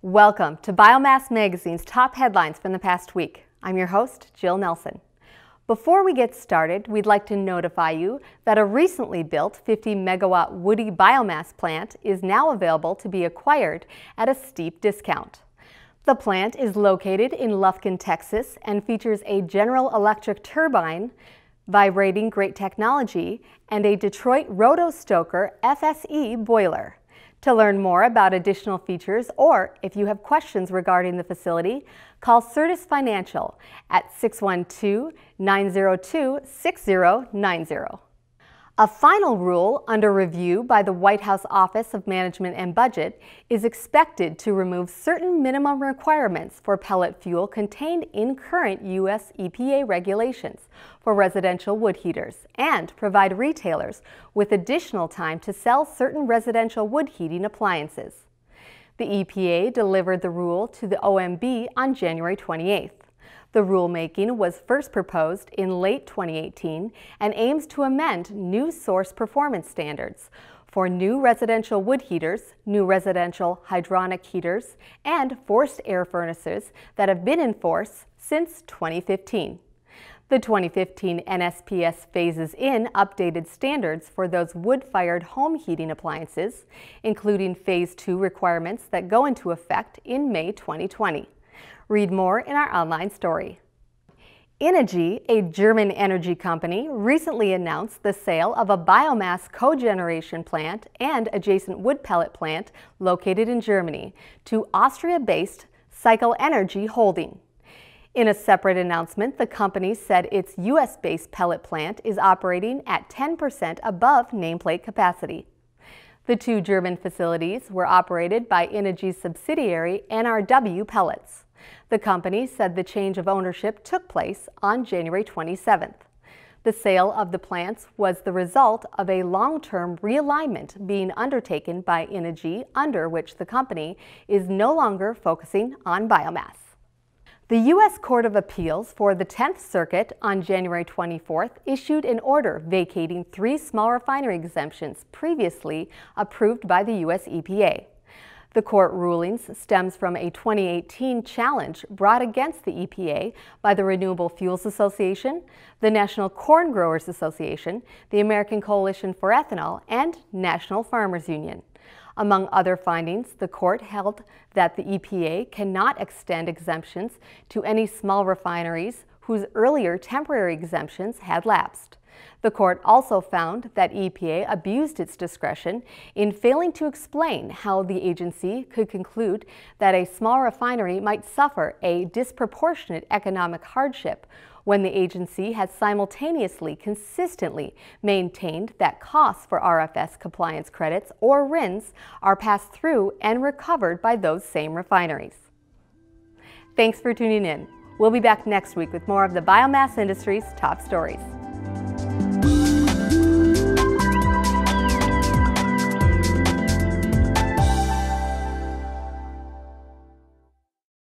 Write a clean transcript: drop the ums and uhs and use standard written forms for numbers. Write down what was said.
Welcome to Biomass Magazine's top headlines from the past week. I'm your host, Jill Nelson. Before we get started, we'd like to notify you that a recently built 50-megawatt woody biomass plant is now available to be acquired at a steep discount. The plant is located in Lufkin, Texas, and features a General Electric turbine, vibrating grate technology, and a Detroit Roto-Stoker FSE boiler. To learn more about additional features, or if you have questions regarding the facility, call Certus Financial at 612-902-6090. A final rule under review by the White House Office of Management and Budget is expected to remove certain minimum requirements for pellet fuel contained in current U.S. EPA regulations for residential wood heaters and provide retailers with additional time to sell certain residential wood heating appliances. The EPA delivered the rule to the OMB on January 28th. The rulemaking was first proposed in late 2018 and aims to amend new source performance standards for new residential wood heaters, new residential hydronic heaters, and forced air furnaces that have been in force since 2015. The 2015 NSPS phases in updated standards for those wood-fired home heating appliances, including Phase 2 requirements that go into effect in May 2020. Read more in our online story. Innogy, a German energy company, recently announced the sale of a biomass cogeneration plant and adjacent wood pellet plant located in Germany to Austria-based Cycle Energy Holding. In a separate announcement, the company said its U.S.-based pellet plant is operating at 10% above nameplate capacity. The two German facilities were operated by Innogy's subsidiary NRW Pellets. The company said the change of ownership took place on January 27th. The sale of the plants was the result of a long-term realignment being undertaken by Innogy, under which the company is no longer focusing on biomass. The U.S. Court of Appeals for the 10th Circuit on January 24th issued an order vacating 3 small refinery exemptions previously approved by the U.S. EPA. The court rulings stems from a 2018 challenge brought against the EPA by the Renewable Fuels Association, the National Corn Growers Association, the American Coalition for Ethanol, and National Farmers Union. Among other findings, the court held that the EPA cannot extend exemptions to any small refineries whose earlier temporary exemptions had lapsed. The court also found that EPA abused its discretion in failing to explain how the agency could conclude that a small refinery might suffer a disproportionate economic hardship when the agency has simultaneously consistently maintained that costs for RFS compliance credits, or RINs, are passed through and recovered by those same refineries. Thanks for tuning in. We'll be back next week with more of the biomass industry's top stories.